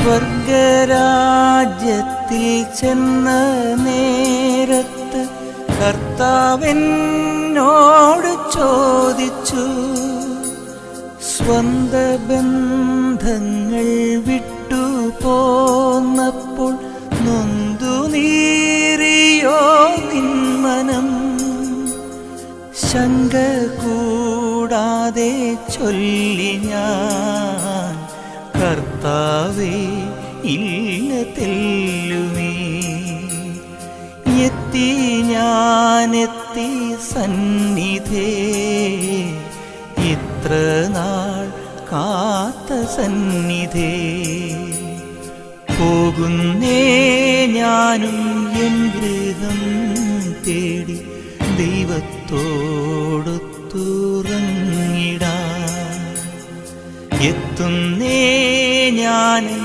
സ്വർഗരാജ്യത്തിൽ ചെന്ന നേരത്ത് കർത്താവെന്നോട് ചോദിച്ചു, സ്വന്ത ബന്ധങ്ങൾ വിട്ടു പോന്നപ്പോൾ നൊന്തു നീറിയോ നിന്മനം? ശങ്ക കൂടാതെ ചൊല്ലി ഞാൻ, കർത്താവേ ഇല്ല തെല്ലുമേ. എത്തി ഞാനെത്തി സന്നിധേ, ഇത്ര നാൾ കാത്ത സന്നിധേ. പോകുന്നേ ഞാനും എൻ ഗൃഹം തേടി ദൈവത്തോടൊത്തുറങ്ങിടാൻ. എത്തുന്നേ ഞാൻ